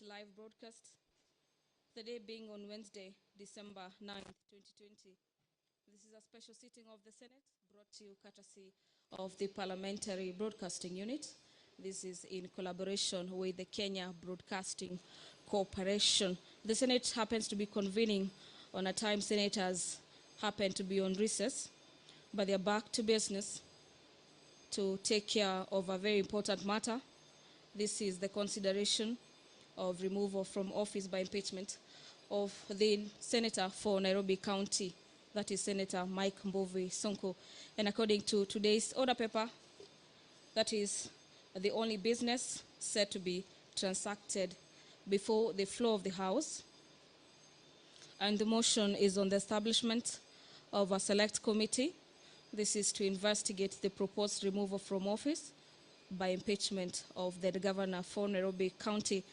live broadcast. The day being on Wednesday, December 9th, 2020. This is a special sitting of the Senate brought to you courtesy of the Parliamentary Broadcasting Unit. This is in collaboration with the Kenya Broadcasting Corporation. The Senate happens to be convening on a time senators happen to be on recess, but they're back to business to take care of a very important matter. This is the consideration of removal from office by impeachment of the senator for Nairobi County, that is Senator Mike Mbuvi Sonko. And according to today's order paper, that is the only business set to be transacted before the floor of the House. And the motion is on the establishment of a select committee. This is to investigate the proposed removal from office by impeachment of the governor for Nairobi County.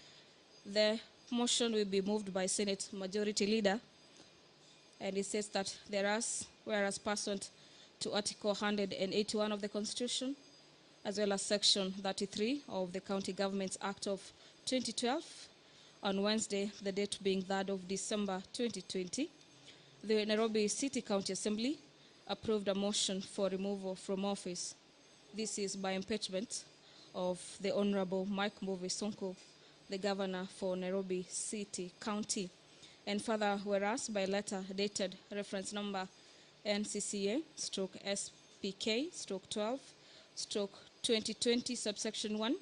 The motion will be moved by Senate Majority Leader, and it says that whereas pursuant to Article 181 of the Constitution, as well as Section 33 of the County Governments Act of 2012, on Wednesday, the date being 3rd of December 2020, the Nairobi City County Assembly approved a motion for removal from office. This is by impeachment of the Honorable Mike Mbuvi Sonko, the governor for Nairobi City County. And further, whereas by letter dated reference number NCCA/SPK/12/2020 subsection 1,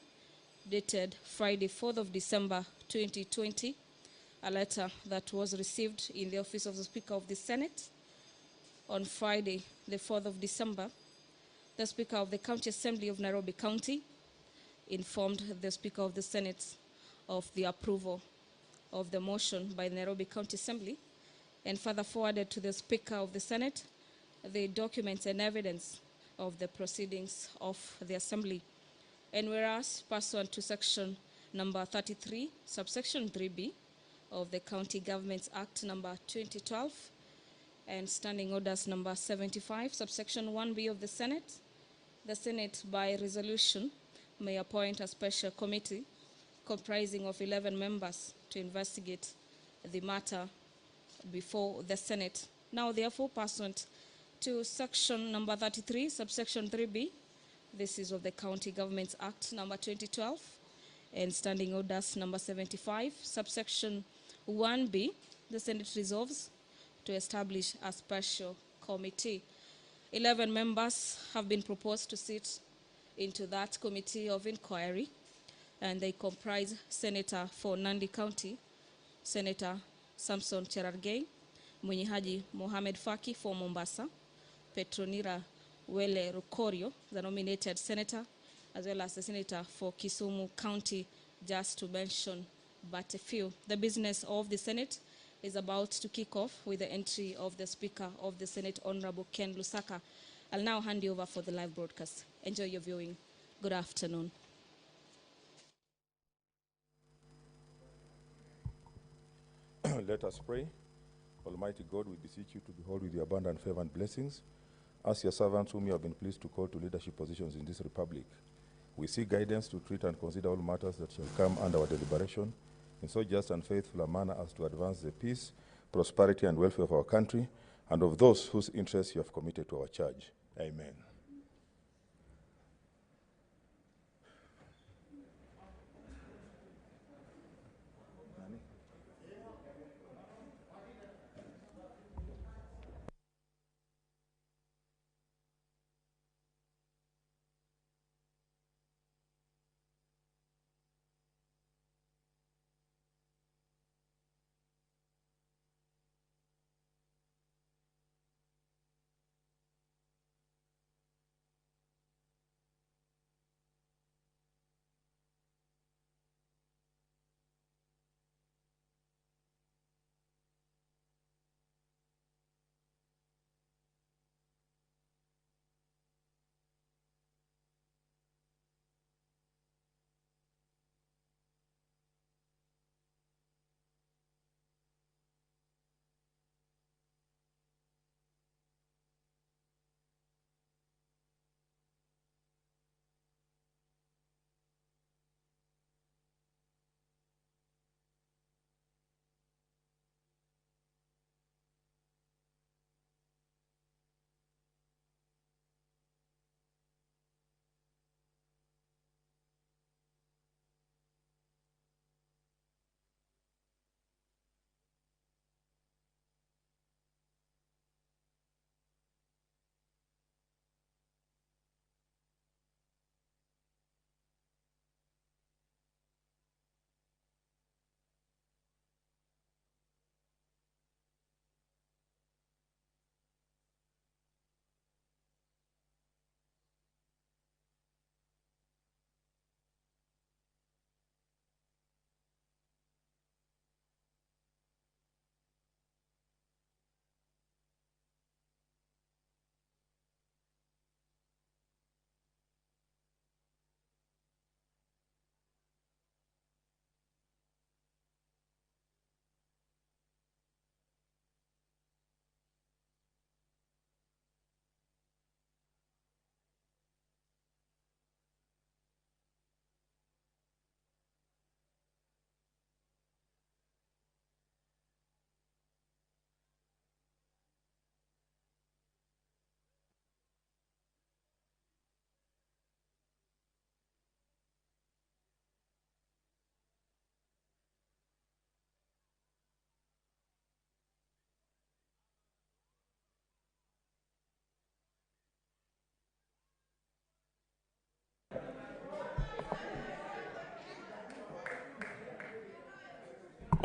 dated Friday 4th of December 2020, a letter that was received in the office of the Speaker of the Senate on Friday the 4th of December. The Speaker of the County Assembly of Nairobi County informed the Speaker of the Senate of the approval of the motion by the Nairobi County Assembly, and further forwarded to the Speaker of the Senate the documents and evidence of the proceedings of the Assembly. And whereas pursuant to section number 33, subsection 3B of the County Governments Act number 2012 and Standing Orders number 75, subsection 1B of the Senate by resolution may appoint a special committee comprising of 11 members to investigate the matter before the Senate. Now, therefore, pursuant to section number 33, subsection 3B, this is of the County Governments Act number 2012 and Standing Orders number 75, subsection 1B, the Senate resolves to establish a special committee. 11 members have been proposed to sit into that committee of inquiry, and they comprise Senator for Nandi County, Senator Samson Cherargei, Mwenyehaji Mohamed Faki for Mombasa, Petronira Wele Rukorio, the nominated senator, as well as the senator for Kisumu County, just to mention but a few. The business of the Senate is about to kick off with the entry of the Speaker of the Senate, Honorable Ken Lusaka. I'll now hand you over for the live broadcast. Enjoy your viewing. Good afternoon. Let us pray. Almighty God, we beseech you to behold with your abundant favor and blessings as your servants whom you have been pleased to call to leadership positions in this republic. We seek guidance to treat and consider all matters that shall come under our deliberation in so just and faithful a manner as to advance the peace, prosperity, and welfare of our country and of those whose interests you have committed to our charge. Amen.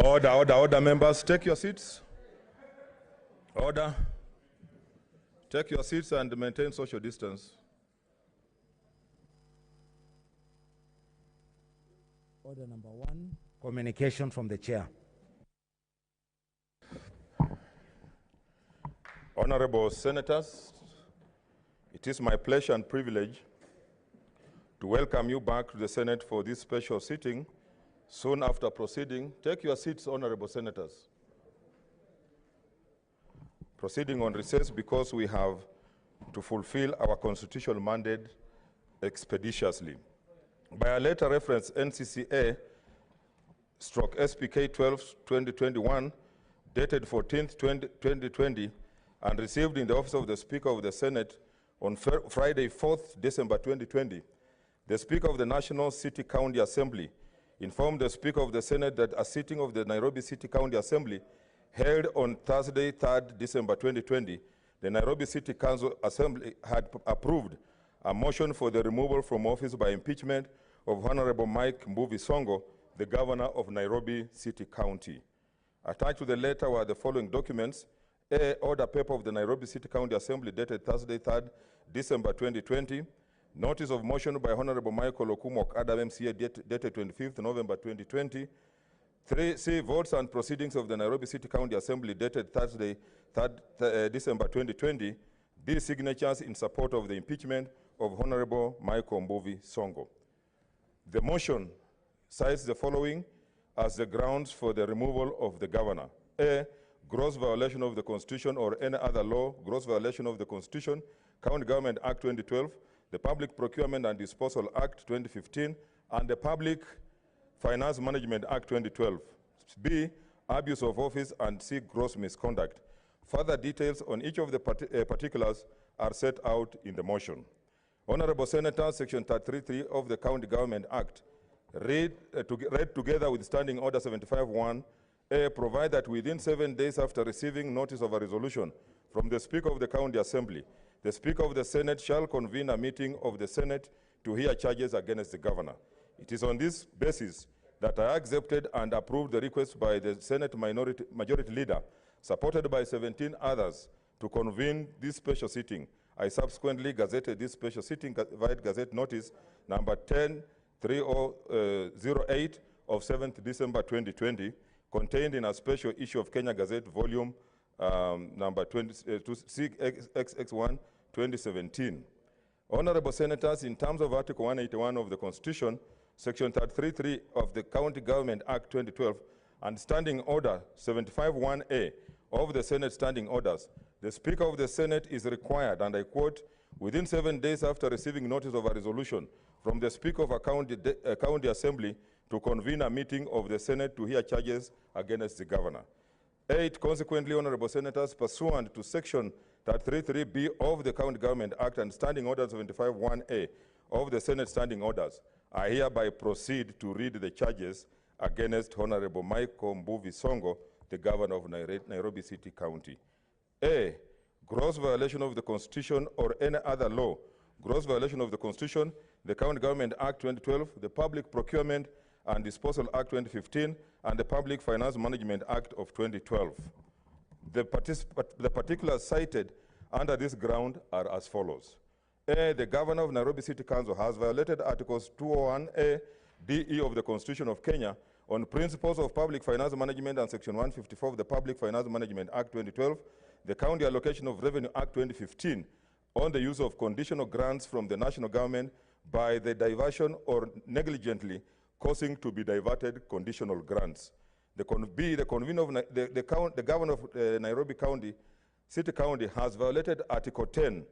Order, order, order, members. Take your seats. Order. Take your seats and maintain social distance. Order number 1, communication from the chair. Honorable Senators, it is my pleasure and privilege to welcome you back to the Senate for this special sitting soon after proceeding. Take your seats, Honorable Senators. Proceeding on recess because we have to fulfill our constitutional mandate expeditiously. By a letter reference NCCA/SPK 12/2021, dated 14th 2020, and received in the office of the Speaker of the Senate on Friday 4th December 2020, the Speaker of the National City County Assembly informed the Speaker of the Senate that a sitting of the Nairobi City County Assembly held on Thursday 3rd December 2020, the Nairobi City Council Assembly had approved a motion for the removal from office by impeachment of Honorable Mike Mbuvi Sonko, the Governor of Nairobi City County. Attached to the letter were the following documents: A, order paper of the Nairobi City County Assembly dated Thursday 3rd December 2020, notice of motion by Honorable Michael Okumok Adam MCA dated 25th November 2020, 3C, votes and proceedings of the Nairobi City County Assembly dated Thursday 3rd December 2020, these signatures in support of the impeachment of Honorable Michael Mbuvi Sonko. The motion cites the following as the grounds for the removal of the governor: A, gross violation of the Constitution or any other law, gross violation of the Constitution, County Government Act 2012, the Public Procurement and Disposal Act 2015, and the Public Finance Management Act 2012. B, abuse of office, and C, gross misconduct. Further details on each of the particulars are set out in the motion. Honorable Senator, Section 333 of the County Government Act, read together with Standing Order 75-1, A, provide that within 7 days after receiving notice of a resolution from the Speaker of the County Assembly, the Speaker of the Senate shall convene a meeting of the Senate to hear charges against the governor. It is on this basis that I accepted and approved the request by the Senate Majority Leader, supported by 17 others, to convene this special sitting. I subsequently gazetted this special sitting via Gazette Notice number 10-3008 of 7th December 2020, contained in a special issue of Kenya Gazette, volume number 26XX1, 2017. Honorable Senators, in terms of Article 181 of the Constitution, Section 333 of the County Government Act 2012, and Standing Order 75-1A of the Senate Standing Orders, the Speaker of the Senate is required, and I quote, within 7 days after receiving notice of a resolution from the Speaker of a county Assembly to convene a meeting of the Senate to hear charges against the governor. 8, consequently, Honorable Senators, pursuant to Section 333B of the County Government Act and Standing Order 75-1A of the Senate Standing Orders, I hereby proceed to read the charges against Honorable Michael Mbuvi Sonko, the Governor of Nairobi City County. A, gross violation of the Constitution or any other law, gross violation of the Constitution, the County Government Act 2012, the Public Procurement and Disposal Act 2015, and the Public Finance Management Act of 2012. The particulars cited under this ground are as follows. A, the Governor of Nairobi City Council has violated Articles 201A, DE of the Constitution of Kenya on principles of public finance management and Section 154 of the Public Finance Management Act 2012, the County Allocation of Revenue Act 2015, on the use of conditional grants from the national government by the diversion or negligently causing to be diverted conditional grants. The Governor of Nairobi City County has violated Article 10,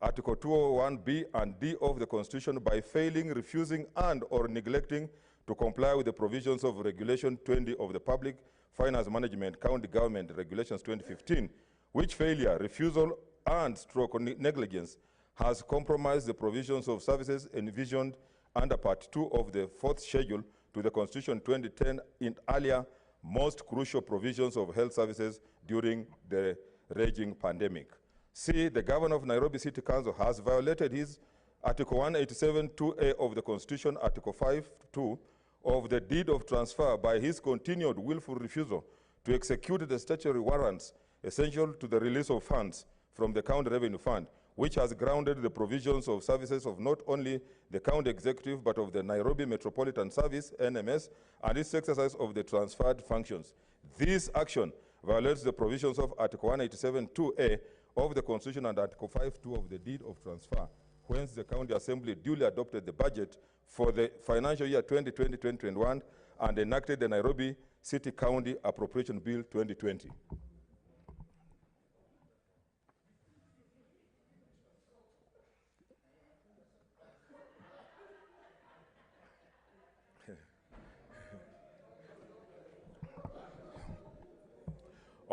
Article 201B and D of the Constitution by failing, refusing, and or neglecting to comply with the provisions of Regulation 20 of the Public Finance Management County Government Regulations 2015, which failure, refusal, and stroke negligence has compromised the provisions of services envisioned under Part 2 of the 4th Schedule to the Constitution 2010 in earlier most crucial provisions of health services during the raging pandemic. C, the Governor of Nairobi City Council has violated his Article 187(2)A of the Constitution, Article 5(2) of the deed of transfer by his continued willful refusal to execute the statutory warrants essential to the release of funds from the County Revenue Fund, which has grounded the provisions of services of not only the County Executive but of the Nairobi Metropolitan Service, NMS, and its exercise of the transferred functions. This action violates the provisions of Article 187(2)(a) of the Constitution and Article 5(2) of the Deed of Transfer, whence the County Assembly duly adopted the budget for the financial year 2020-2021 and enacted the Nairobi City County Appropriation Bill 2020.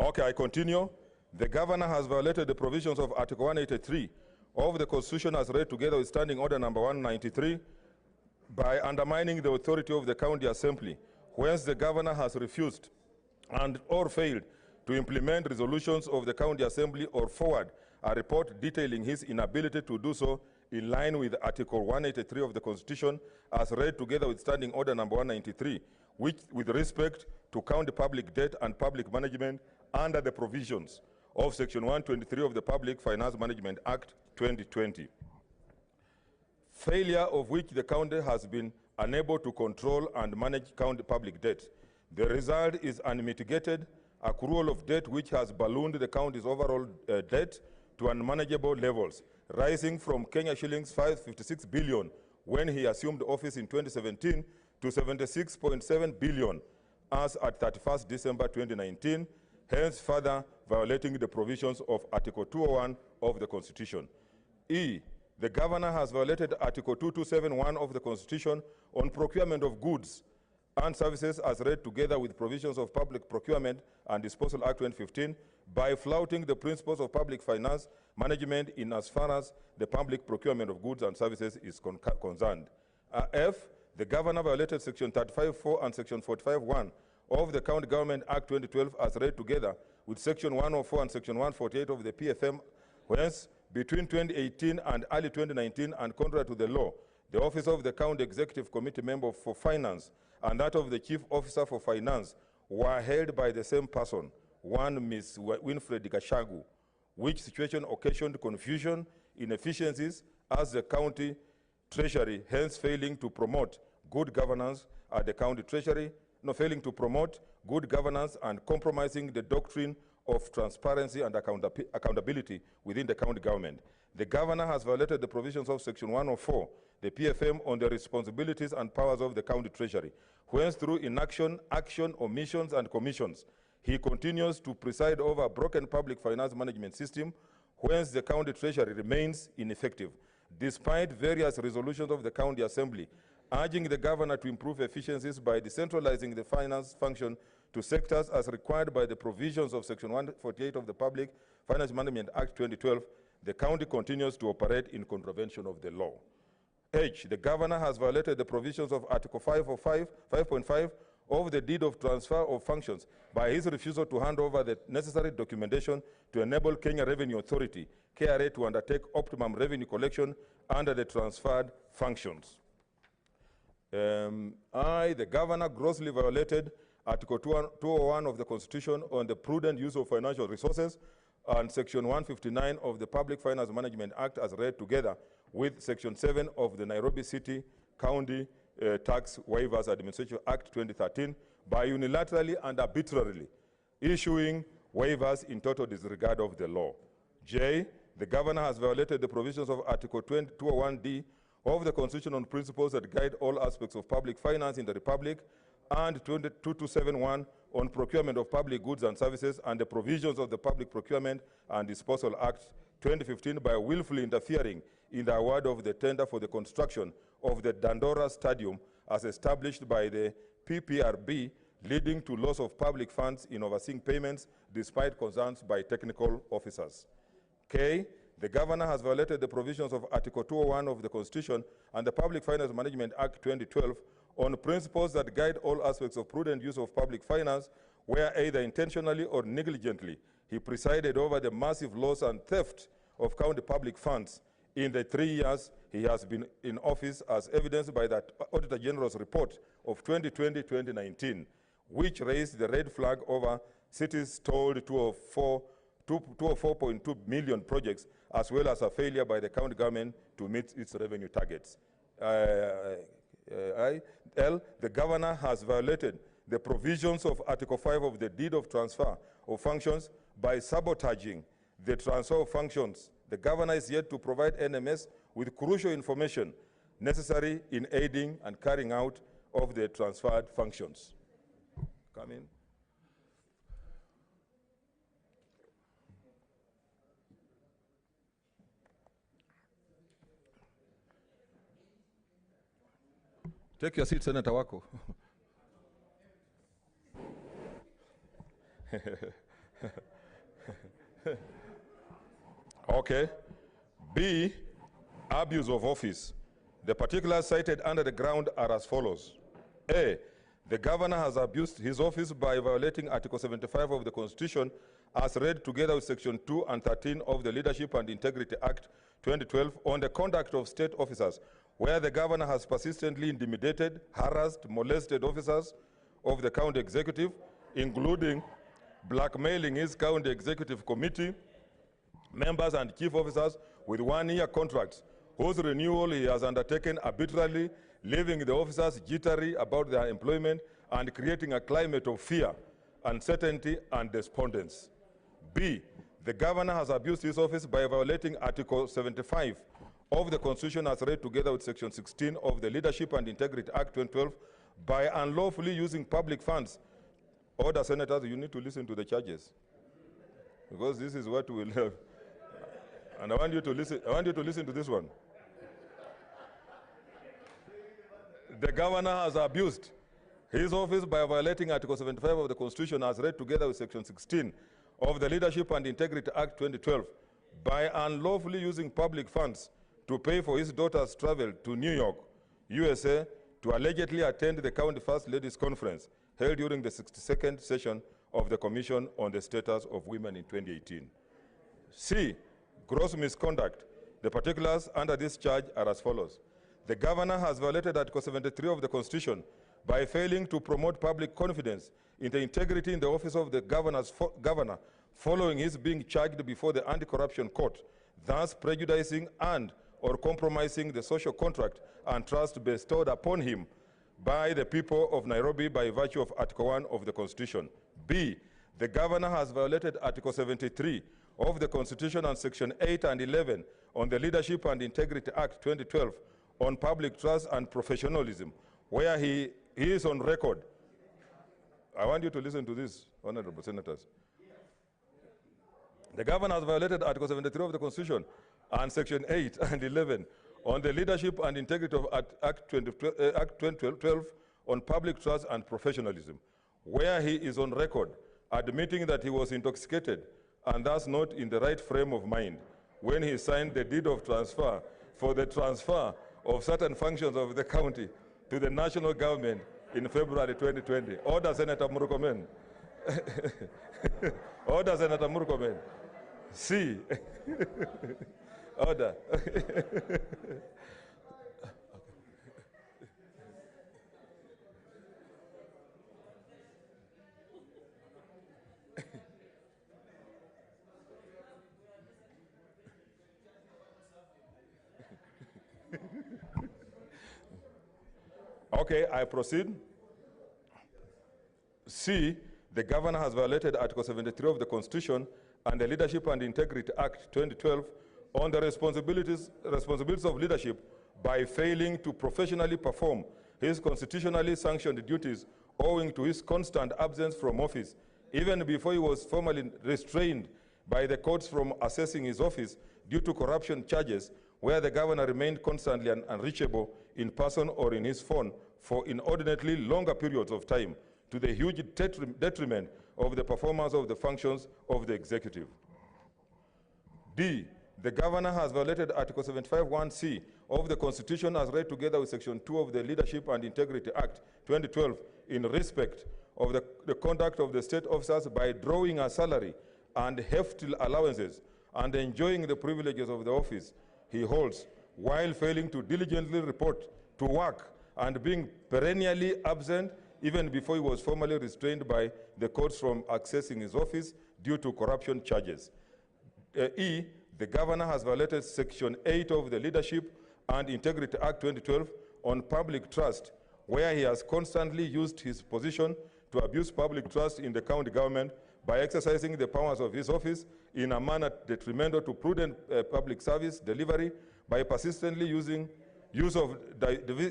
Okay, I continue. The governor has violated the provisions of Article 183 of the Constitution as read together with Standing Order number 193 by undermining the authority of the County Assembly, whence the governor has refused and or failed to implement resolutions of the County Assembly or forward a report detailing his inability to do so in line with Article 183 of the Constitution as read together with Standing Order number 193, which with respect to county public debt and public management under the provisions of Section 123 of the Public Finance Management Act 2020. Failure of which the county has been unable to control and manage county public debt. The result is unmitigated accrual of debt which has ballooned the county's overall debt to unmanageable levels, rising from Kenya shillings 556 billion when he assumed office in 2017 to 76.7 billion as at 31st December 2019, hence further violating the provisions of Article 201 of the Constitution. E. The governor has violated Article 2271 of the Constitution on procurement of goods and services as read together with provisions of Public Procurement and Disposal Act 2015 by flouting the principles of public finance management in as far as the public procurement of goods and services is concerned. F. The governor violated Section 35(4) and Section 45(1) of the County Government Act 2012 as read together with Section 104 and Section 148 of the PFM, whence between 2018 and early 2019 and contrary to the law, the office of the County Executive Committee Member for Finance and that of the Chief Officer for Finance were held by the same person, one Ms. Winfred Gashagu, which situation occasioned confusion, inefficiencies as the county treasury, hence failing to promote good governance at the county treasury, failing to promote good governance and compromising the doctrine of transparency and accountability within the county government. The governor has violated the provisions of Section 104, the PFM, on the responsibilities and powers of the county treasury, whence through inaction, action, omissions, and commissions, he continues to preside over a broken public finance management system, whence the county treasury remains ineffective, despite various resolutions of the county assembly urging the governor to improve efficiencies by decentralizing the finance function to sectors as required by the provisions of Section 148 of the Public Finance Management Act 2012, the county continues to operate in contravention of the law. H. The governor has violated the provisions of Article 5.5 of the Deed of Transfer of Functions by his refusal to hand over the necessary documentation to enable Kenya Revenue Authority, KRA, to undertake optimum revenue collection under the transferred functions. The governor grossly violated Article 201 of the Constitution on the prudent use of financial resources and Section 159 of the Public Finance Management Act as read together with Section 7 of the Nairobi City County Tax Waivers Administration Act 2013 by unilaterally and arbitrarily issuing waivers in total disregard of the law. J. The governor has violated the provisions of Article 201D of the Constitution on principles that guide all aspects of public finance in the Republic, and 2271 on procurement of public goods and services and the provisions of the Public Procurement and Disposal Act 2015 by willfully interfering in the award of the tender for the construction of the Dandora Stadium as established by the PPRB, leading to loss of public funds in overseeing payments despite concerns by technical officers. K. The governor has violated the provisions of Article 201 of the Constitution and the Public Finance Management Act 2012 on principles that guide all aspects of prudent use of public finance, where either intentionally or negligently he presided over the massive loss and theft of county public funds in the 3 years he has been in office, as evidenced by the Auditor General's report of 2020-2019, which raised the red flag over cities told 204.2 million projects, as well as a failure by the county government to meet its revenue targets. The governor has violated the provisions of Article 5 of the Deed of Transfer of Functions by sabotaging the transfer of functions. The governor is yet to provide NMS with crucial information necessary in aiding and carrying out of the transferred functions. Come in. Take your seat, Senator Wako. Okay. B, abuse of office. The particulars cited under the ground are as follows. A, the governor has abused his office by violating Article 75 of the Constitution as read together with Section 2 and 13 of the Leadership and Integrity Act 2012 on the conduct of state officers, where the governor has persistently intimidated, harassed, molested officers of the county executive, including blackmailing his county executive committee members and chief officers with 1-year contracts, whose renewal he has undertaken arbitrarily, leaving the officers jittery about their employment and creating a climate of fear, uncertainty, and despondence. B, the governor has abused his office by violating Article 75 of the Constitution as read together with Section 16 of the Leadership and Integrity Act 2012 by unlawfully using public funds. Order, senators, you need to listen to the charges, because this is what we will have. And I want you to listen to this one. The governor has abused his office by violating Article 75 of the Constitution as read together with Section 16 of the Leadership and Integrity Act 2012 by unlawfully using public funds to pay for his daughter's travel to New York, USA, to allegedly attend the County First Ladies Conference held during the 62nd session of the Commission on the Status of Women in 2018. C, gross misconduct. The particulars under this charge are as follows. The governor has violated Article 73 of the Constitution by failing to promote public confidence in the integrity in the office of the governor following his being charged before the Anti-Corruption Court, thus prejudicing and or compromising the social contract and trust bestowed upon him by the people of Nairobi by virtue of Article 1 of the Constitution. B, the governor has violated Article 73 of the Constitution and Section 8 and 11 on the Leadership and Integrity Act 2012 on public trust and professionalism, where he is on record. I want you to listen to this, honorable senators. The governor has violated Article 73 of the Constitution and Section 8 and 11 on the Leadership and Integrity of Act 2012 on public trust and professionalism, where he is on record admitting that he was intoxicated and thus not in the right frame of mind when he signed the deed of transfer for the transfer of certain functions of the county to the national government in February 2020. Order, Senator Murkomen. Order, Senator Murkomen. C. Order. Okay, I proceed. C, the governor has violated Article 73 of the Constitution and the Leadership and Integrity Act 2012 on the responsibilities of leadership by failing to professionally perform his constitutionally sanctioned duties owing to his constant absence from office, even before he was formally restrained by the courts from assessing his office due to corruption charges, where the governor remained constantly unreachable in person or in his phone for inordinately longer periods of time, to the huge detriment of the performance of the functions of the executive. D, the governor has violated Article 75(1)(c) of the Constitution as read together with Section 2 of the Leadership and Integrity Act 2012 in respect of the conduct of the state officers by drawing a salary and hefty allowances and enjoying the privileges of the office he holds while failing to diligently report to work and being perennially absent even before he was formally restrained by the courts from accessing his office due to corruption charges. E, the governor has violated Section 8 of the Leadership and Integrity Act 2012 on public trust, where he has constantly used his position to abuse public trust in the county government by exercising the powers of his office in a manner detrimental to prudent public service delivery by persistently use of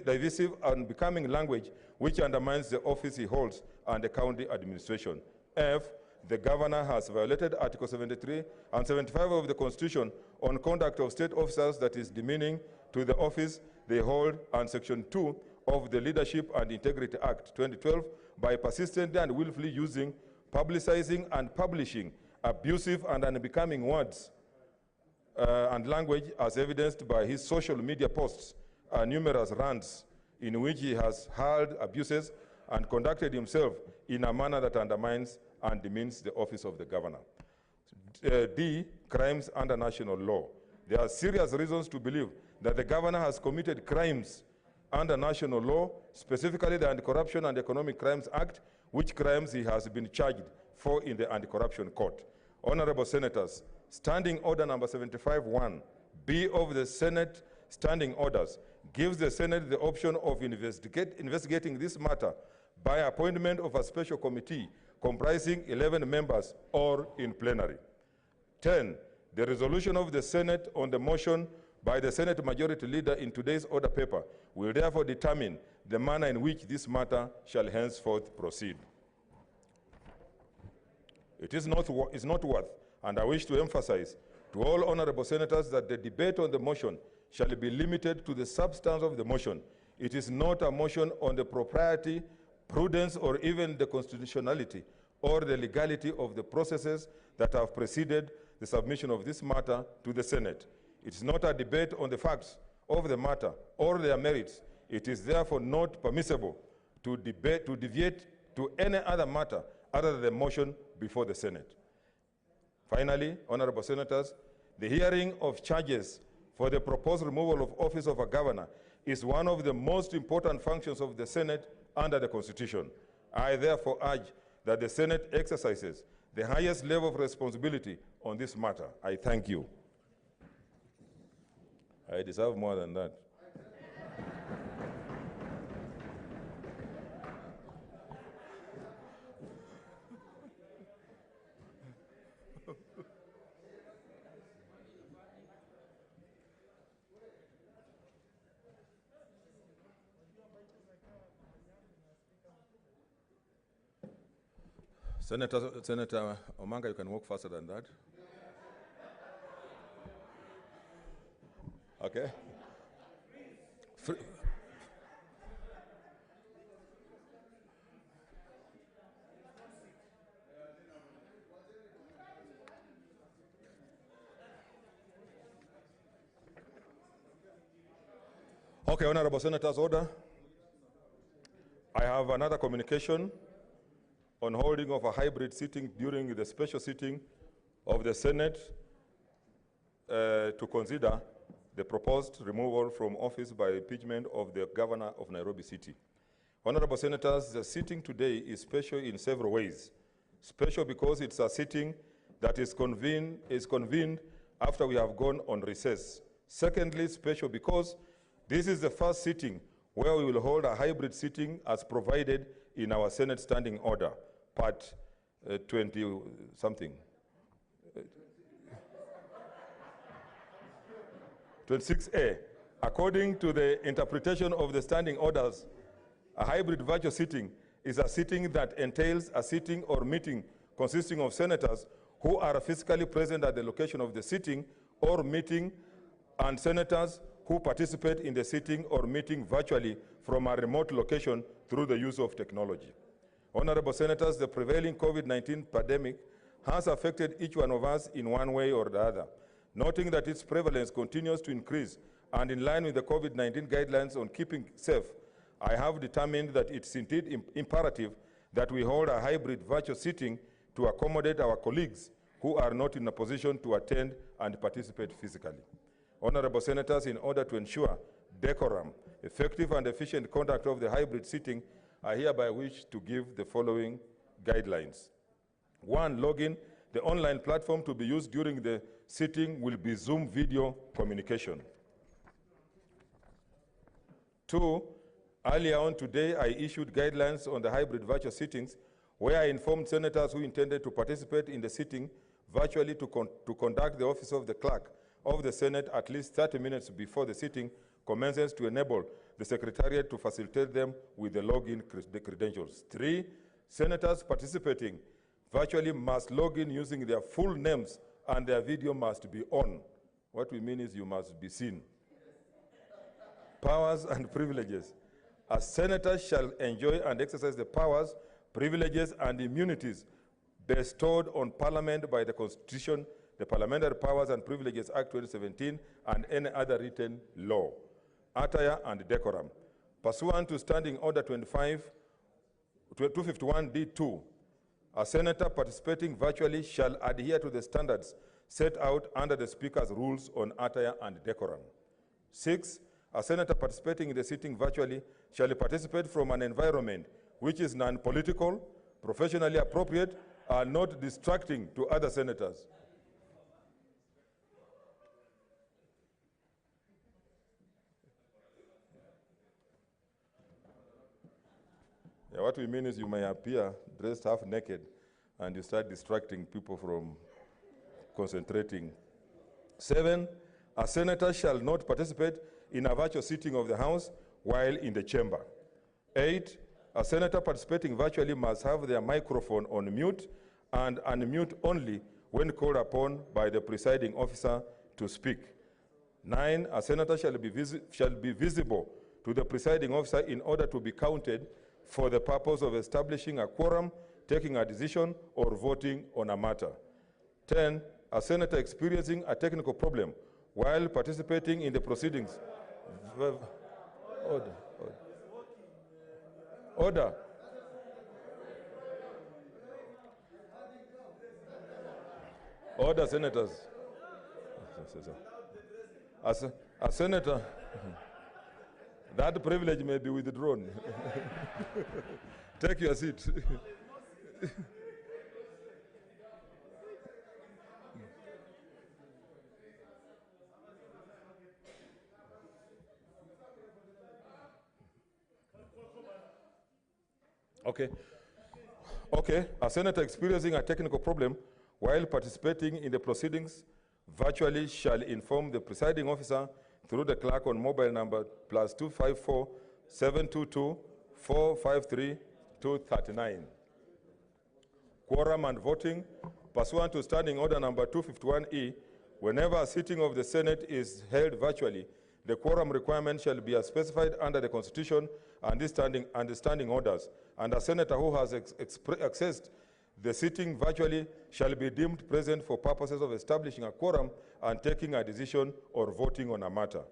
divisive and becoming language which undermines the office he holds and the county administration. F, the governor has violated Article 73 and 75 of the Constitution on conduct of state officers that is demeaning to the office they hold, and Section 2 of the Leadership and Integrity Act 2012 by persistently and willfully using, publicizing, and publishing abusive and unbecoming words and language as evidenced by his social media posts and numerous rants in which he has hurled abuses and conducted himself in a manner that undermines and demeans the office of the governor. D, crimes under national law. There are serious reasons to believe that the governor has committed crimes under national law, specifically the Anti-Corruption and Economic Crimes Act, which crimes he has been charged for in the Anti-Corruption Court. Honorable Senators, Standing Order number 75-1, B of the Senate Standing Orders, gives the Senate the option of investigating this matter by appointment of a special committee comprising 11 members or in plenary. 10, the resolution of the Senate on the motion by the Senate Majority Leader in today's order paper will therefore determine the manner in which this matter shall henceforth proceed. It is not worth, and I wish to emphasize to all honorable senators that the debate on the motion shall be limited to the substance of the motion. It is not a motion on the propriety, prudence, or even the constitutionality or the legality of the processes that have preceded the submission of this matter to the Senate. It is not a debate on the facts of the matter or their merits. It is therefore not permissible to deviate to any other matter other than the motion before the Senate. Finally, honorable senators, the hearing of charges for the proposed removal of office of a governor is one of the most important functions of the Senate under the Constitution. I therefore urge that the Senate exercises the highest level of responsibility on this matter. I thank you. I deserve more than that. Senator Omanga, you can walk faster than that. Okay. Okay, honorable senators, order. I have another communication on holding of a hybrid sitting during the special sitting of the Senate to consider the proposed removal from office by impeachment of the governor of Nairobi City. Honorable senators, the sitting today is special in several ways. Special because it's a sitting that is convened after we have gone on recess. Secondly, special because this is the first sitting where we will hold a hybrid sitting as provided in our Senate Standing Order, Part 20-something. 26A. According to the interpretation of the standing orders, a hybrid virtual sitting is a sitting that entails a sitting or meeting consisting of senators who are physically present at the location of the sitting or meeting, and senators who participate in the sitting or meeting virtually from a remote location through the use of technology. Honorable senators, the prevailing COVID-19 pandemic has affected each one of us in one way or the other. Noting that its prevalence continues to increase and in line with the COVID-19 guidelines on keeping safe, I have determined that it's indeed imperative that we hold a hybrid virtual sitting to accommodate our colleagues who are not in a position to attend and participate physically. Honorable Senators, in order to ensure decorum, effective and efficient conduct of the hybrid sitting, I hereby wish to give the following guidelines. 1, login. The online platform to be used during the sitting will be Zoom video communication. 2, earlier on today, I issued guidelines on the hybrid virtual sittings where I informed senators who intended to participate in the sitting virtually to conduct the office of the clerk of the Senate at least 30 minutes before the sitting commences to enable the Secretariat to facilitate them with the login credentials. 3, senators participating virtually must log in using their full names and their video must be on. What we mean is you must be seen. Powers and privileges. A senator shall enjoy and exercise the powers, privileges, and immunities bestowed on Parliament by the Constitution, the Parliamentary Powers and Privileges Act 2017, and any other written law. Attire and decorum. Pursuant to Standing Order 251D2, a senator participating virtually shall adhere to the standards set out under the Speaker's rules on attire and decorum. 6, a senator participating in the sitting virtually shall participate from an environment which is non-political, professionally appropriate, and not distracting to other senators. Yeah, what we mean is you may appear dressed half naked and you start distracting people from concentrating. 7, a senator shall not participate in a virtual sitting of the House while in the chamber. 8, a senator participating virtually must have their microphone on mute and unmute only when called upon by the presiding officer to speak. 9, a senator shall be visible to the presiding officer in order to be counted for the purpose of establishing a quorum, taking a decision, or voting on a matter. 10, a senator experiencing a technical problem while participating in the proceedings. Order. Order, senators. A senator, that privilege may be withdrawn. Take your seat. Okay, a senator experiencing a technical problem while participating in the proceedings virtually shall inform the presiding officer through the clerk on mobile number +254 722 453 239. Quorum and voting. Pursuant to Standing Order number 251E, whenever a sitting of the Senate is held virtually, the quorum requirement shall be as specified under the Constitution and the standing orders, and a senator who has accessed the sitting virtually shall be deemed present for purposes of establishing a quorum and taking a decision or voting on a matter.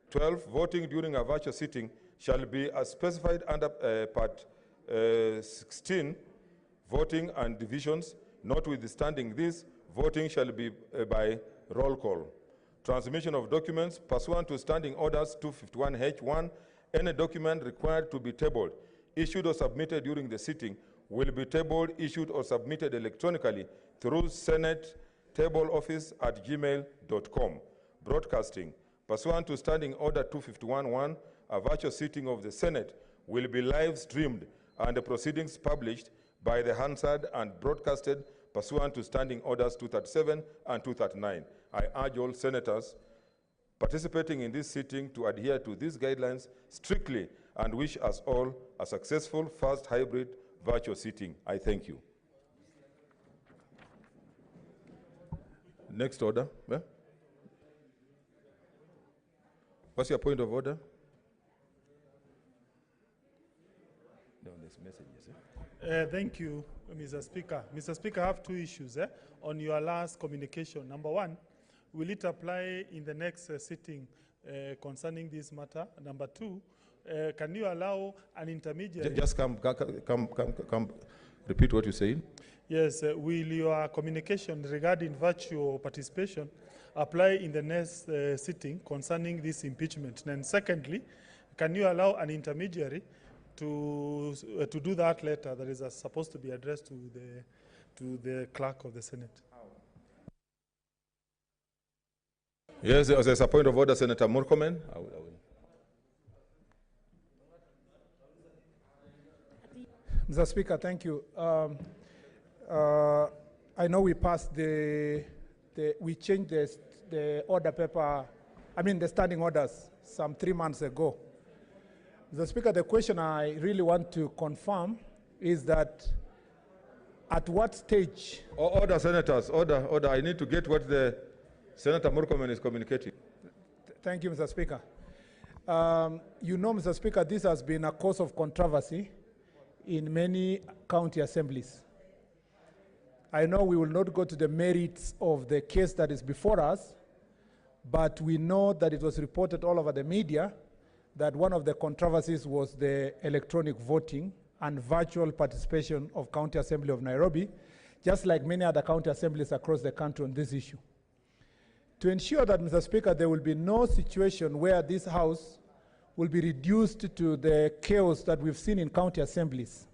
12, voting during a virtual sitting shall be as specified under Part 16, voting and divisions. Notwithstanding this, voting shall be by roll call. Transmission of documents. Pursuant to Standing Orders 251H1, any document required to be tabled, issued or submitted during the sitting will be tabled, issued or submitted electronically through senatetableoffice@gmail.com. Broadcasting. Pursuant to Standing Order 251-1, a virtual sitting of the Senate will be live streamed and the proceedings published by the Hansard and broadcasted pursuant to Standing Orders 237 and 239. I urge all senators participating in this sitting to adhere to these guidelines strictly and wish us all a successful first hybrid virtual sitting. I thank you. Next order. Yeah? What's your point of order? No, there's messages. Thank you, Mr. Speaker. Mr. Speaker, I have two issues on your last communication. Number one, will it apply in the next sitting concerning this matter? Number two, can you allow an intermediary? Just come. Repeat what you said. Yes, will your communication regarding virtual participation apply in the next sitting concerning this impeachment? And secondly, can you allow an intermediary to do that letter that is supposed to be addressed to the clerk of the Senate? Yes, there's a point of order, Senator Murkomen. I will. Mr. Speaker, thank you. I know we passed we changed the order paper, the standing orders some 3 months ago. Mr. Speaker, the question I really want to confirm is that at what stage? Order, senators, order. I need to get what the Senator Murkomen is communicating. Thank you, Mr. Speaker. You know, Mr. Speaker, this has been a cause of controversy in many county assemblies. I know we will not go to the merits of the case that is before us, but we know that it was reported all over the media that one of the controversies was the electronic voting and virtual participation of County Assembly of Nairobi, just like many other county assemblies across the country on this issue. To ensure that, Mr. Speaker, there will be no situation where this House will be reduced to the chaos that we've seen in county assemblies.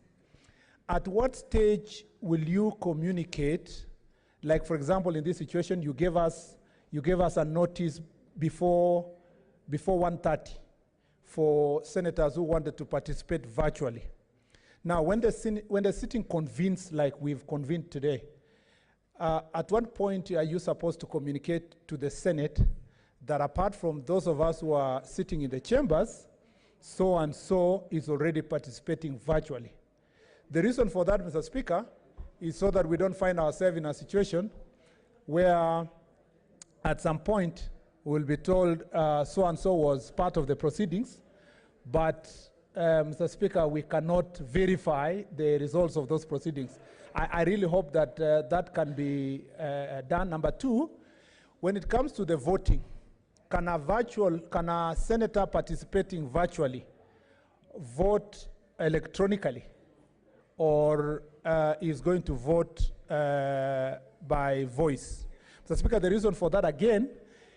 At what stage will you communicate, like for example in this situation you gave us a notice before 1:30 for senators who wanted to participate virtually. Now when the sitting convenes like we've convened today, at what point are you supposed to communicate to the Senate that apart from those of us who are sitting in the chambers, so and so is already participating virtually? The reason for that, Mr. Speaker, is so that we don't find ourselves in a situation where at some point we'll be told so and so was part of the proceedings, but Mr. Speaker, we cannot verify the results of those proceedings. I really hope that that can be done. Number two, when it comes to the voting, can a senator participating virtually vote electronically, or is going to vote by voice? Mr. Speaker, the reason for that again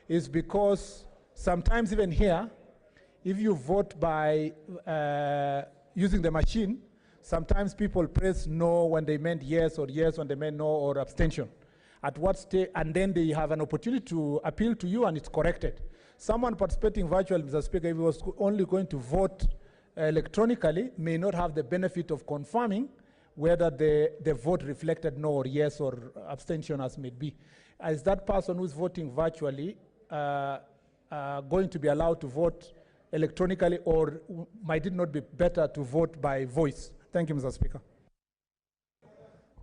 is because sometimes even here, if you vote by using the machine, sometimes people press no when they meant yes, or yes when they meant no, or abstention. At what stage, and then they have an opportunity to appeal to you and it's corrected. Someone participating virtually, Mr. Speaker, if he was only going to vote electronically, may not have the benefit of confirming whether the vote reflected no or yes or abstention as may be. Is that person who's voting virtually going to be allowed to vote electronically, or might it not be better to vote by voice? Thank you, Mr. Speaker.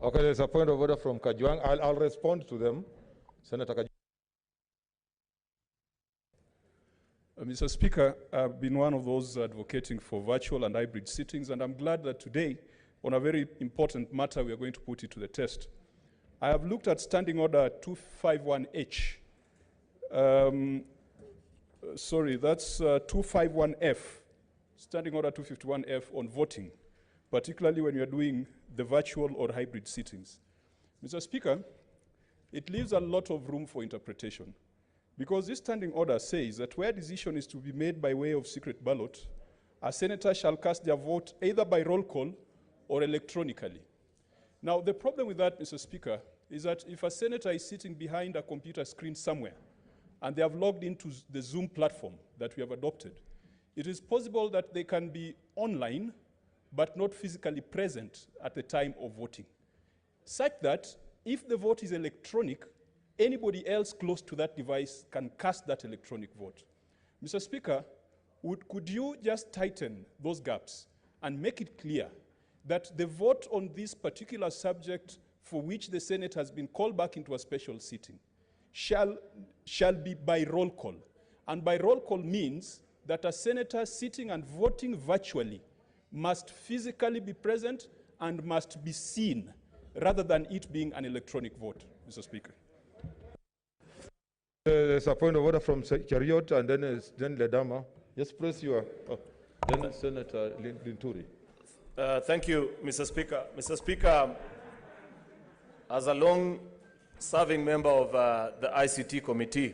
Okay, there's a point of order from Kajwang. I'll respond to them. Senator Kajwang. Mr. Speaker, I've been one of those advocating for virtual and hybrid sittings, and I'm glad that today, on a very important matter, we are going to put it to the test. I have looked at Standing Order 251H. Sorry, that's 251F, Standing Order 251F on voting, particularly when you're doing the virtual or hybrid sittings. Mr. Speaker, it leaves a lot of room for interpretation, because this standing order says that where decision is to be made by way of secret ballot, a senator shall cast their vote either by roll call or electronically. Now, the problem with that, Mr. Speaker, is that if a senator is sitting behind a computer screen somewhere and they have logged into the Zoom platform that we have adopted, it is possible that they can be online but not physically present at the time of voting, such that if the vote is electronic, anybody else close to that device can cast that electronic vote. Mr. Speaker, could you just tighten those gaps and make it clear that the vote on this particular subject for which the Senate has been called back into a special sitting shall be by roll call? And by roll call means that a senator sitting and voting virtually must physically be present and must be seen, rather than it being an electronic vote, Mr. Speaker. There's a point of order from Chariot, and then Ledama. Just press your, then Senator Linturi. Thank you, Mr. Speaker. Mr. Speaker, As a long-serving member of the ICT committee,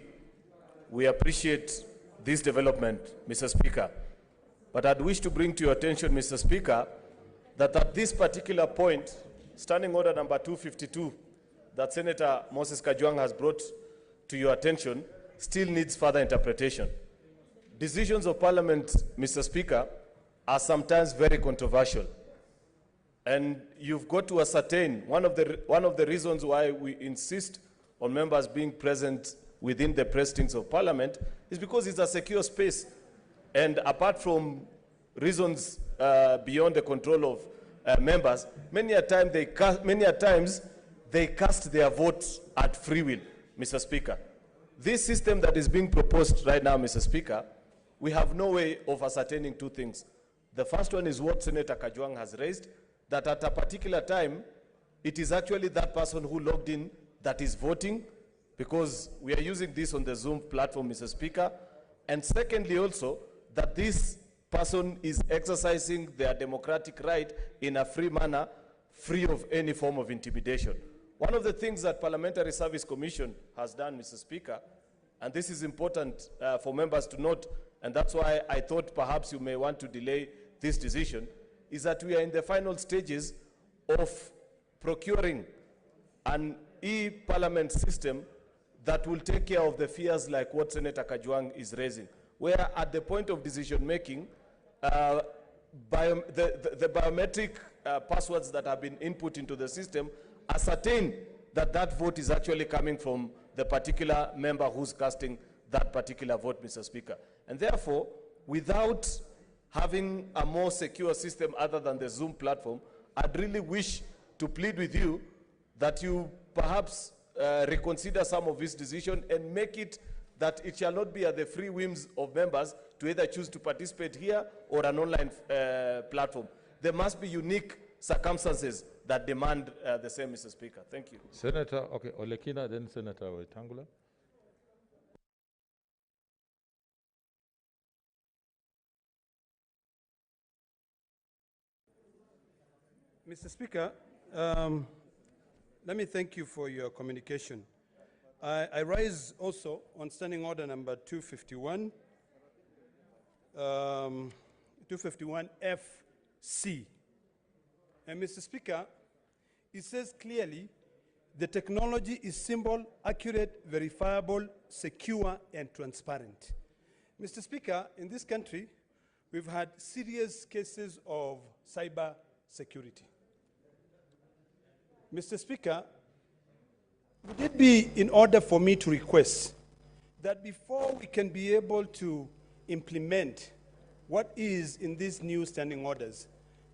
we appreciate this development, Mr. Speaker. But I'd wish to bring to your attention, Mr. Speaker, that at this particular point, Standing Order number 252, that Senator Moses Kajwang has brought to your attention, still needs further interpretation. Decisions of Parliament, Mr. Speaker, are sometimes very controversial. And you've got to ascertain, one of the reasons why we insist on members being present within the precincts of Parliament is because it's a secure space. And apart from reasons beyond the control of members, many a times they cast their votes at free will, Mr. Speaker. This system that is being proposed right now, Mr. Speaker, we have no way of ascertaining two things. The first one is what Senator Kajwang has raised, that at a particular time, it is actually that person who logged in that is voting, because we are using this on the Zoom platform, Mr. Speaker. And secondly also, that this person is exercising their democratic right in a free manner, free of any form of intimidation. One of the things that Parliamentary Service Commission has done, Mr. Speaker, and this is important for members to note, and that's why I thought perhaps you may want to delay this decision, is that we are in the final stages of procuring an e-parliament system that will take care of the fears like what Senator Kajwang is raising, where at the point of decision-making, the biometric passwords that have been input into the system ascertain that that vote is actually coming from the particular member who's casting that particular vote, Mr. Speaker. And therefore, without having a more secure system other than the Zoom platform, I'd really wish to plead with you that you perhaps reconsider some of this decision and make it that it shall not be at the free whims of members to either choose to participate here or an online platform. There must be unique circumstances that demand the same, Mr. Speaker. Thank you. Senator, okay, Olekina, then Senator Wetangula. Mr. Speaker, let me thank you for your communication. I rise also on Standing Order number 251, 251FC. And Mr. Speaker, it says clearly, the technology is simple, accurate, verifiable, secure, and transparent. Mr. Speaker, in this country, we've had serious cases of cyber security. Mr. Speaker, would it be in order for me to request that before we can be able to implement what is in these new standing orders,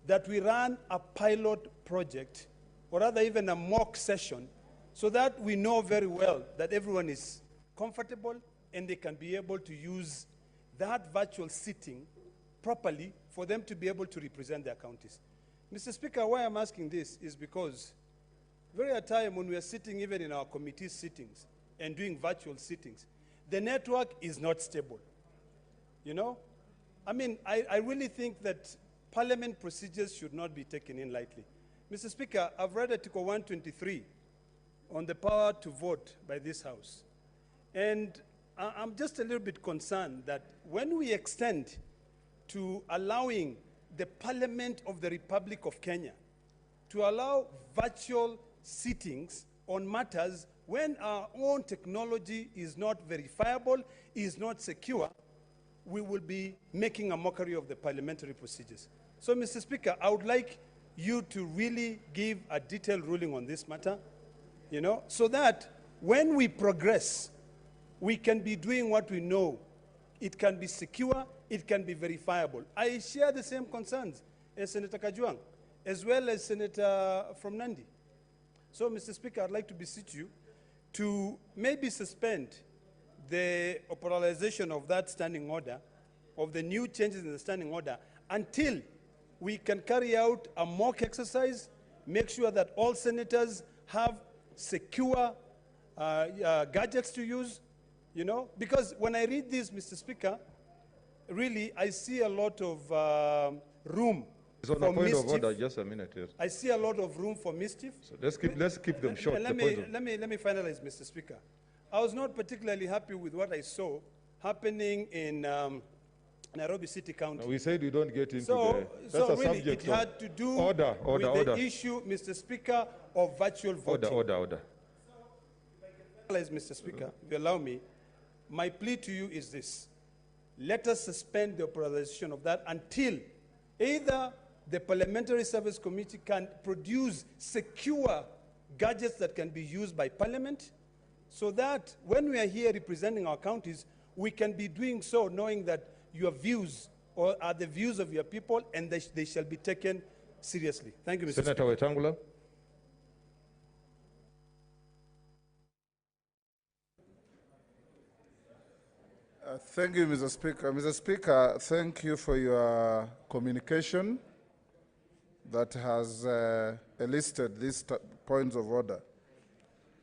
that we run a pilot project, or rather even a mock session, so that we know very well that everyone is comfortable and they can be able to use that virtual sitting properly for them to be able to represent their counties. Mr. Speaker, why I'm asking this is because very at a time when we are sitting even in our committee sittings and doing virtual sittings, the network is not stable. You know? I mean, I really think that parliament procedures should not be taken in lightly. Mr. Speaker, I've read Article 123 on the power to vote by this House. And I'm just a little bit concerned that when we extend to allowing the Parliament of the Republic of Kenya to allow virtual sittings on matters when our own technology is not verifiable, is not secure, we will be making a mockery of the parliamentary procedures. So, Mr. Speaker, I would like you to really give a detailed ruling on this matter, you know, so that when we progress, we can be doing what we know. It can be secure, it can be verifiable. I share the same concerns as Senator Kajwang, as well as Senator from Nandi. So, Mr. Speaker, I'd like to beseech you to maybe suspend the operationalization of that standing order, of the new changes in the standing order, until we can carry out a mock exercise, make sure that all senators have secure gadgets to use, you know, because when I read this, Mr. Speaker, really I see a lot of room It's on for a point of mischief. order, just a minute here. I see a lot of room for mischief. So let's keep them short. Let me finalize, Mr. Speaker. I was not particularly happy with what I saw happening in Nairobi City County. We said we don't get into So that's a really, subject it had to do with the issue, Mr. Speaker, of virtual voting. Order. Mr. Speaker, if you allow me, my plea to you is this. Let us suspend the authorization of that until either the Parliamentary Service Committee can produce secure gadgets that can be used by Parliament, so that when we are here representing our counties, we can be doing so knowing that your views are the views of your people, and they shall be taken seriously. Thank you, Mr. Senator Wetangula. Thank you, Mr. Speaker. Mr. Speaker, thank you for your communication that has elicited these points of order.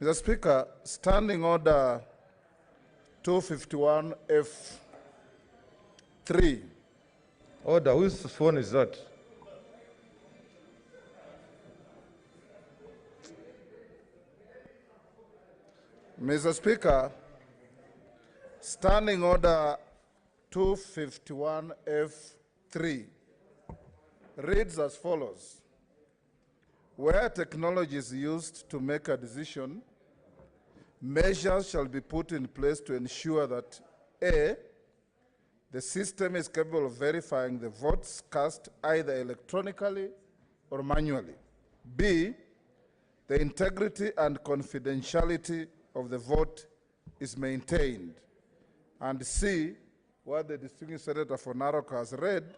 Mr. Speaker, Standing Order 251F3. Order. Whose phone is that? Mr. Speaker, Standing Order 251F3 reads as follows. Where technology is used to make a decision, measures shall be put in place to ensure that A, the system is capable of verifying the votes cast either electronically or manually. B, the integrity and confidentiality of the vote is maintained. And C, what the distinguished Senator for Narok has read,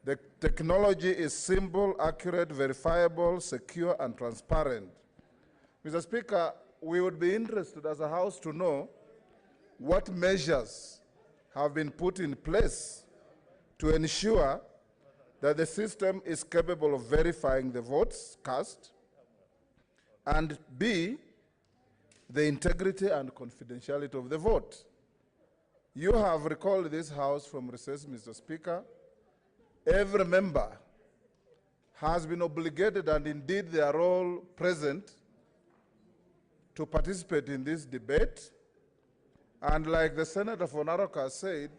the technology is simple, accurate, verifiable, secure, and transparent. Mr. Speaker, we would be interested as a House to know what measures have been put in place to ensure that the system is capable of verifying the votes cast, and B, the integrity and confidentiality of the vote. You have recalled this House from recess, Mr. Speaker. Every member has been obligated, and indeed they are all present, to participate in this debate. And like the Senator for Narok has said,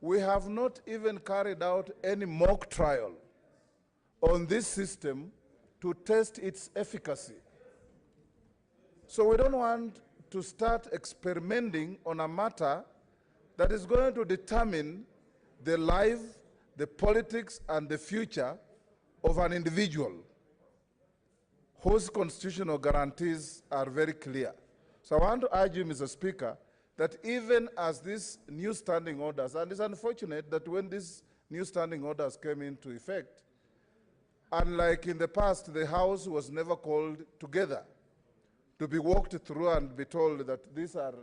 we have not even carried out any mock trial on this system to test its efficacy. So we don't want to start experimenting on a matter that is going to determine the life, the politics, and the future of an individual whose constitutional guarantees are very clear. So I want to urge you, Mr. Speaker, that even as these new standing orders, and it's unfortunate that when these new standing orders came into effect, unlike in the past, the House was never called together to be walked through and be told that these are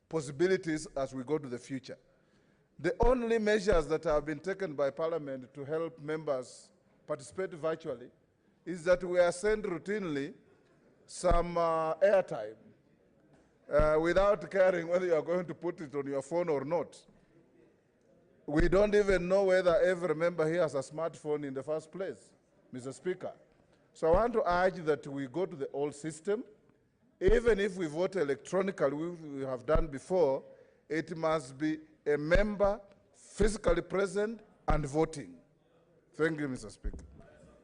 possibilities as we go to the future. The only measures that have been taken by Parliament to help members participate virtually is that we are sent routinely some airtime without caring whether you are going to put it on your phone or not. We don't even know whether every member here has a smartphone in the first place, Mr. Speaker. So I want to urge that we go to the old system. Even if we vote electronically, we have done before, it must be a member physically present and voting. Thank you, Mr. Speaker.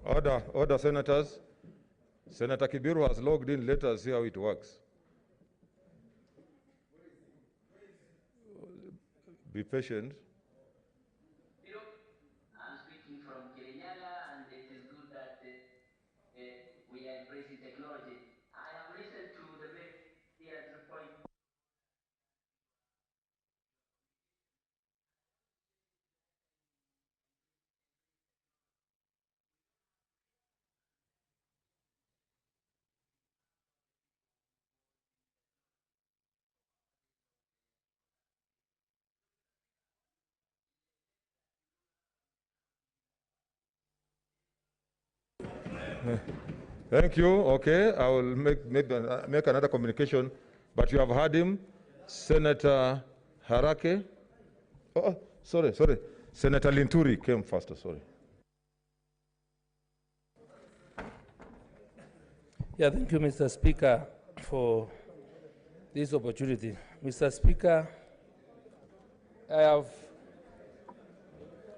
Order, senators. Senator Kibiru has logged in. Let us see how it works. Be patient. I'm speaking from Kirinyala, and it is good that we are embracing technology. I have listened to the various points. Thank you. Okay, I will make another communication, but you have heard him. Senator Harake. Oh, sorry. Senator Linturi came first. Sorry. Yeah, thank you, Mr. Speaker, for this opportunity. Mr. Speaker, I have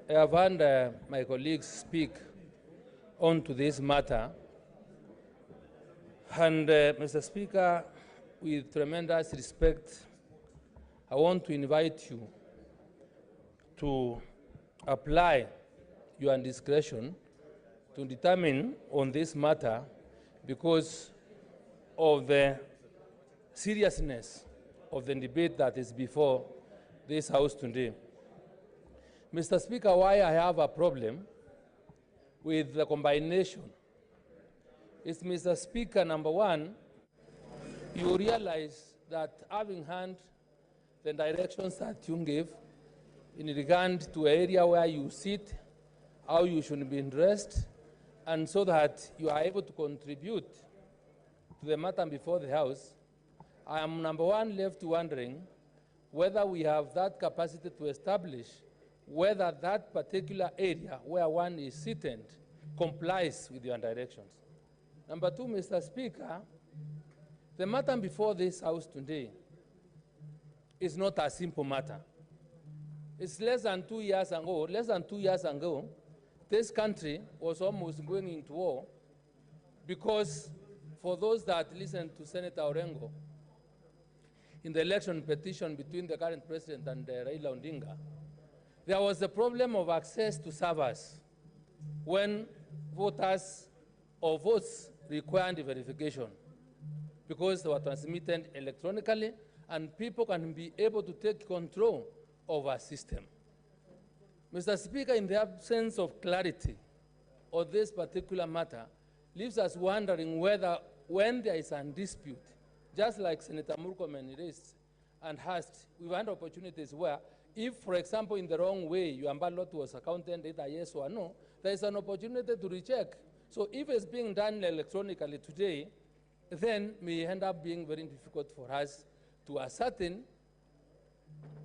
heard my colleagues speak on to this matter. And Mr. Speaker, with tremendous respect, I want to invite you to apply your discretion to determine on this matter because of the seriousness of the debate that is before this House today. Mr. Speaker, why I have a problem with the combination is, Mr. Speaker, number one, you realize that having heard the directions that you gave in regard to an area where you sit, how you should be dressed, and so that you are able to contribute to the matter before the House, I am, number one, left wondering whether we have that capacity to establish whether that particular area where one is seated complies with your directions. Number two, Mr. Speaker, the matter before this House today is not a simple matter. It's less than 2 years ago, this country was almost going into war because, for those that listened to Senator Orengo, in the election petition between the current president and Raila Odinga, there was a problem of access to servers when voters or votes required verification because they were transmitted electronically and people can be able to take control of our system. Mr. Speaker, in the absence of clarity on this particular matter, leaves us wondering whether when there is a dispute, just like Senator Murkomen raised and asked, we've had opportunities where if, for example, in the wrong way, your ballot was accounted either yes or no, there is an opportunity to recheck. So if it's being done electronically today, then may end up being very difficult for us to ascertain,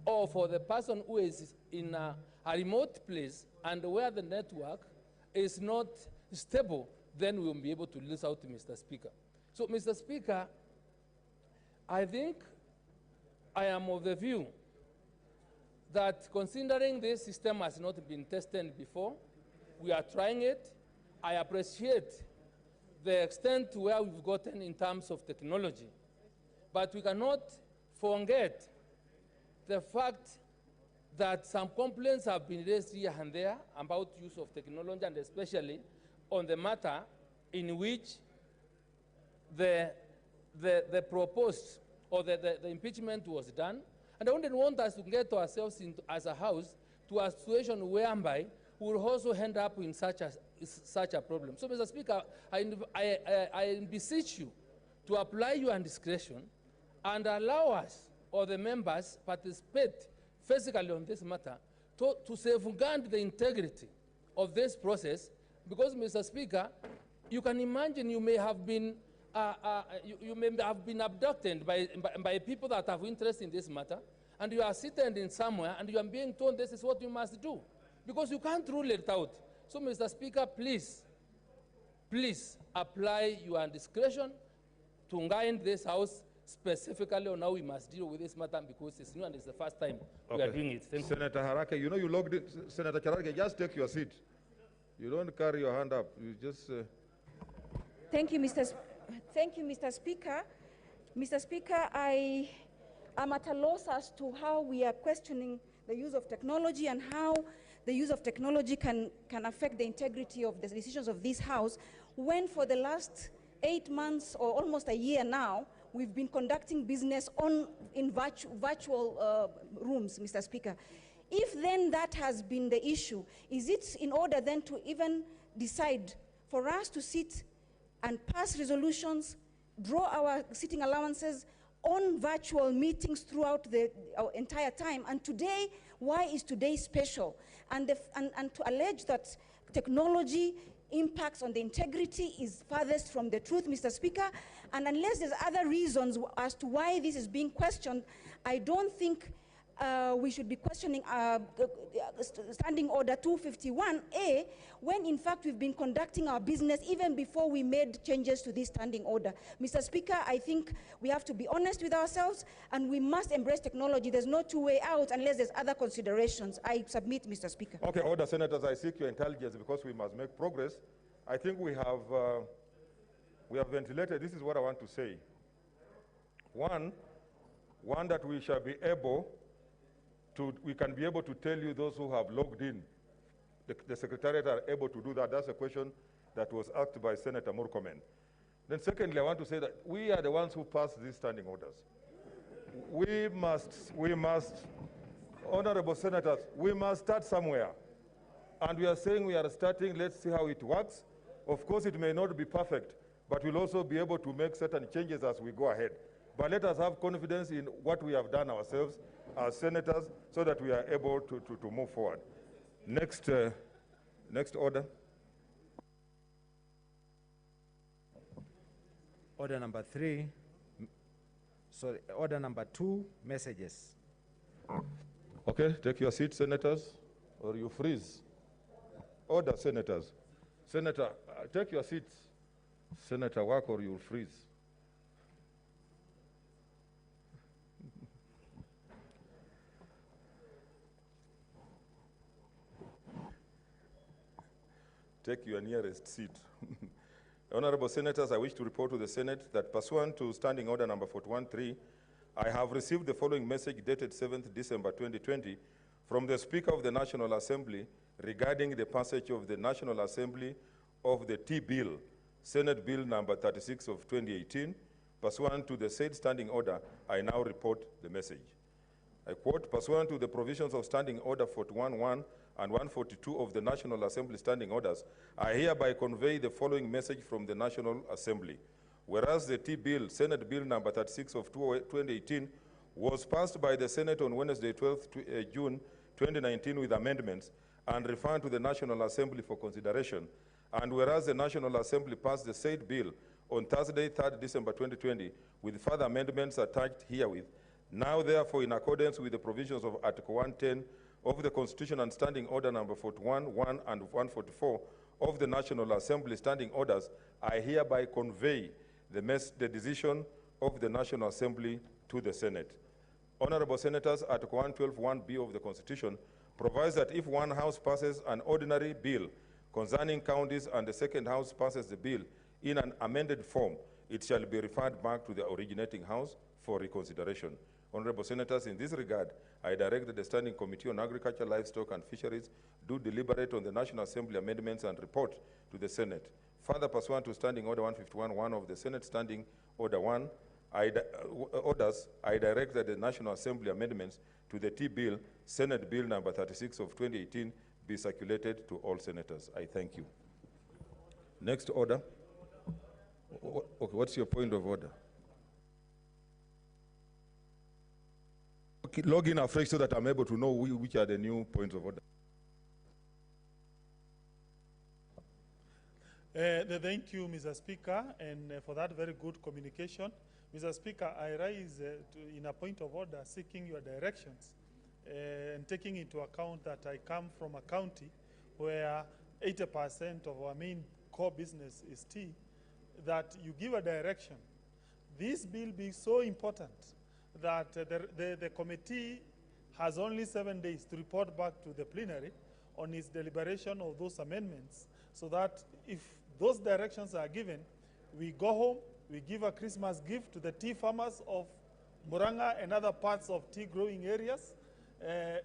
or for the person who is in a remote place and where the network is not stable, then we will be able to lose out, Mr. Speaker. So, Mr. Speaker, I think I am of the view that considering this system has not been tested before, we are trying it. I appreciate the extent to where we've gotten in terms of technology, but we cannot forget the fact that some complaints have been raised here and there about use of technology, and especially on the matter in which the proposed or the impeachment was done. And I wouldn't want us to get ourselves into, as a House, to a situation whereby we will also end up in such a problem. So, Mr. Speaker, I beseech you to apply your discretion and allow us, or the members, participate physically on this matter to safeguard the integrity of this process, because, Mr. Speaker, you can imagine you may have been abducted by people that have interest in this matter, and you are sitting in somewhere and you are being told this is what you must do, because you can't rule it out. So, Mr. Speaker, please apply your discretion to guide this House specifically on how we must deal with this matter, because it's new and it's the first time we are doing it. Thank you. Senator Harake, you know you logged in. Senator Harake, just take your seat. You don't carry your hand up. You just... Thank you, Mr. Speaker. Mr. Speaker, I am at a loss as to how we are questioning the use of technology and how the use of technology can affect the integrity of the decisions of this House, when for the last 8 months or almost a year now, we've been conducting business in virtual rooms, Mr. Speaker. If then that has been the issue, is it in order then to even decide for us to sit and pass resolutions, draw our sitting allowances on virtual meetings throughout our entire time? And today, why is today special? And to allege that technology impacts on the integrity is farthest from the truth, Mr. Speaker. And unless there's other reasons as to why this is being questioned, I don't think we should be questioning Standing Order 251A, when in fact we've been conducting our business even before we made changes to this standing order. Mr. Speaker, I think we have to be honest with ourselves and we must embrace technology. There's no two-way out unless there's other considerations. I submit, Mr. Speaker. Okay, order, senators, I seek your intelligence because we must make progress. I think we have ventilated. This is what I want to say. One, that we shall be able to, we can be able to tell you those who have logged in. The Secretariat are able to do that. That's a question that was asked by Senator Murkomen. Then secondly, I want to say that we are the ones who passed these standing orders. We must, honorable senators, we must start somewhere. And we are saying we are starting, let's see how it works. Of course, it may not be perfect, but we'll also be able to make certain changes as we go ahead. But let us have confidence in what we have done ourselves as senators so that we are able to move forward. Next order. Order number 3. Sorry, order number 2, messages. Okay, take your seat, senators, or you freeze. Order, senators. Senator, take your seats. Senator, work or you'll freeze. Take your nearest seat. Honorable senators, I wish to report to the Senate that pursuant to Standing Order number 413, I have received the following message dated 7th December 2020 from the Speaker of the National Assembly regarding the passage of the National Assembly of the T-Bill, Senate Bill number 36 of 2018. Pursuant to the said standing order, I now report the message. I quote, pursuant to the provisions of Standing Order 411 and 142 of the National Assembly Standing Orders, I hereby convey the following message from the National Assembly. Whereas the T-Bill, Senate Bill number 36 of 2018, was passed by the Senate on Wednesday, 12th June 2019 with amendments and referred to the National Assembly for consideration, and whereas the National Assembly passed the said bill on Thursday, 3rd December 2020 with further amendments attached herewith, now therefore in accordance with the provisions of Article 110 of the Constitution and Standing Order number 41, 1, and 144 of the National Assembly Standing Orders, I hereby convey the decision of the National Assembly to the Senate. Honorable Senators, Article 112(1)(b) of the Constitution provides that if one House passes an ordinary bill concerning counties and the second House passes the bill in an amended form, it shall be referred back to the originating House for reconsideration. Honorable Senators, in this regard, I direct that the Standing Committee on Agriculture, Livestock and Fisheries do deliberate on the National Assembly amendments and report to the Senate. Further, pursuant to Standing Order 151(1) of the Senate Standing Order 1, I direct that the National Assembly amendments to the T-Bill, Senate Bill number 36 of 2018, be circulated to all senators. I thank you. Next order. Okay, what's your point of order? Okay, log in afresh so that I'm able to know which are the new points of order. Thank you, Mr. Speaker, and for that very good communication. Mr. Speaker, I rise in a point of order seeking your directions and taking into account that I come from a county where 80% of our main core business is tea, that you give a direction. This bill being so important that the committee has only 7 days to report back to the plenary on its deliberation of those amendments, so that if those directions are given, we go home, we give a Christmas gift to the tea farmers of Murang'a and other parts of tea growing areas,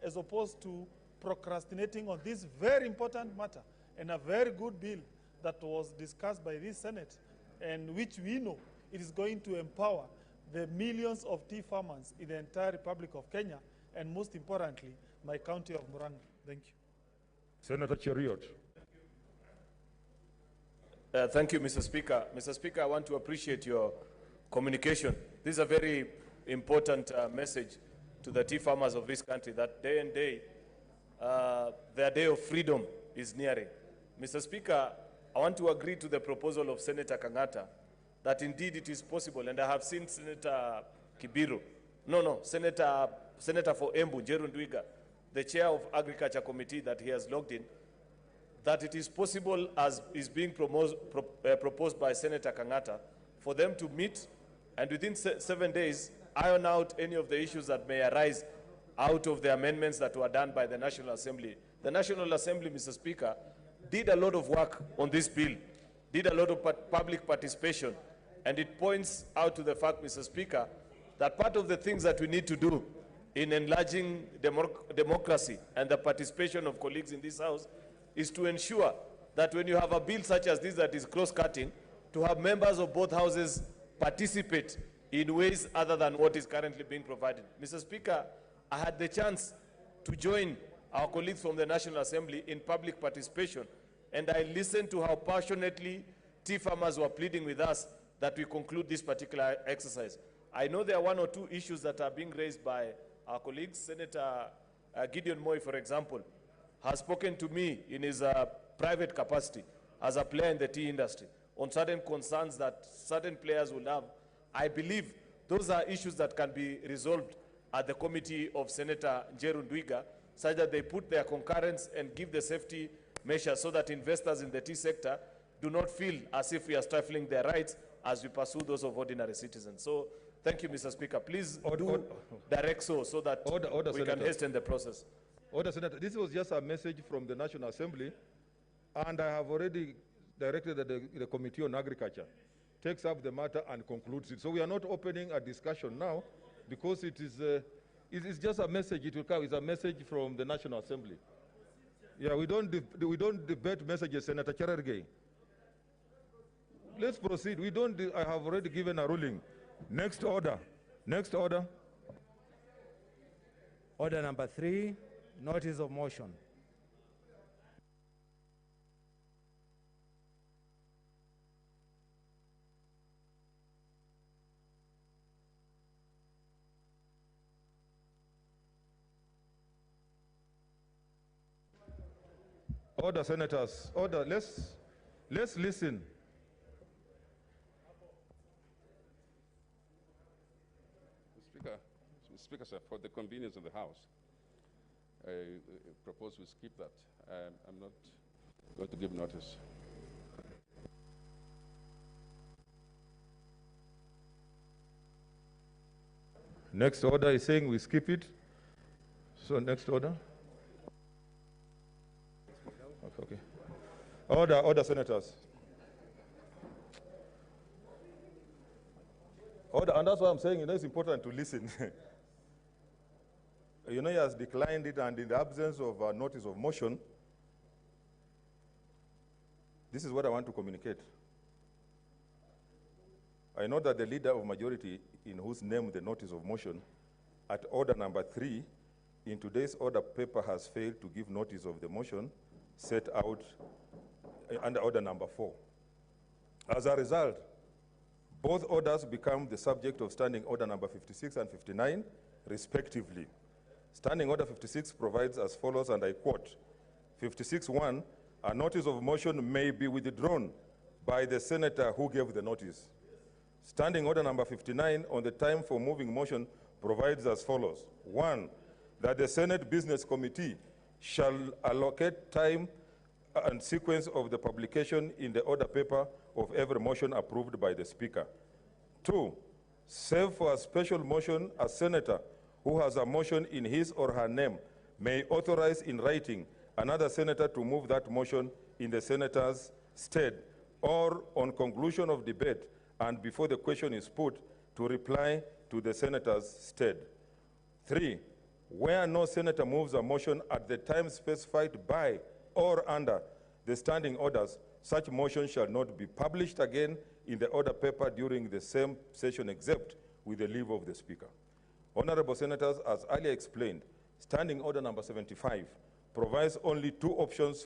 as opposed to procrastinating on this very important matter and a very good bill that was discussed by this Senate, and which we know it is going to empower the millions of tea farmers in the entire Republic of Kenya, and most importantly, my county of Murang'a. Thank you. Senator Cheriot. Thank you, Mr. Speaker. Mr. Speaker, I want to appreciate your communication. This is a very important message to the tea farmers of this country, that day and day, their day of freedom is nearing. Mr. Speaker, I want to agree to the proposal of Senator Kangata that indeed it is possible, and I have seen Senator Senator Senator for Embu, Njeru Ndwiga, the chair of Agriculture Committee, that he has logged in, that it is possible, as is being proposed by Senator Kangata, for them to meet and within 7 days iron out any of the issues that may arise out of the amendments that were done by the National Assembly. The National Assembly, Mr. Speaker, did a lot of work on this bill, did a lot of public participation, and it points out to the fact, Mr. Speaker, that part of the things that we need to do in enlarging democracy and the participation of colleagues in this House is to ensure that when you have a bill such as this that is cross-cutting, to have members of both houses participate in ways other than what is currently being provided. Mr. Speaker, I had the chance to join our colleagues from the National Assembly in public participation, and I listened to how passionately tea farmers were pleading with us that we conclude this particular exercise. I know there are 1 or 2 issues that are being raised by our colleagues. Senator Gideon Moi, for example, has spoken to me in his private capacity as a player in the tea industry on certain concerns that certain players will have. I believe those are issues that can be resolved at the committee of Senator Njeru Ndwiga, such that they put their concurrence and give the safety measures so that investors in the tea sector do not feel as if we are stifling their rights as we pursue those of ordinary citizens. So thank you, Mr. Speaker. Please direct so that we can hasten the process. Order, Senator. This was just a message from the National Assembly, and I have already directed that the Committee on Agriculture takes up the matter and concludes it. So we are not opening a discussion now because it is just a message. It will come. It's a message from the National Assembly. Yeah, we don't debate messages, Senator Cherargei. Let's proceed. I have already given a ruling. Next order. Next order. Order number 3, notice of motion. Order, senators. Order. Let's listen. Speaker, sir, for the convenience of the House, I propose we skip that. I'm not going to give notice. Next order is saying we skip it. So next order. Okay. Order, senators. Order, and that's why I'm saying, it's important to listen. He has declined it, and in the absence of a notice of motion, this is what I want to communicate. I know that the leader of majority, in whose name the notice of motion, at order number 3, in today's order paper has failed to give notice of the motion set out under order number 4. As a result, both orders become the subject of standing order number 56 and 59, respectively. Standing order 56 provides as follows, and I quote, 56.1, a notice of motion may be withdrawn by the senator who gave the notice. Standing order number 59 on the time for moving motion provides as follows. 1, that the Senate Business Committee shall allocate time and sequence of the publication in the order paper of every motion approved by the Speaker. 2, save for a special motion, a senator who has a motion in his or her name may authorize in writing another senator to move that motion in the senator's stead, or on conclusion of debate and before the question is put, to reply to the senator's stead. 3, where no senator moves a motion at the time specified by or under the standing orders, such motion shall not be published again in the order paper during the same session except with the leave of the Speaker. Honorable Senators, as earlier explained, standing order number 75 provides only 2 options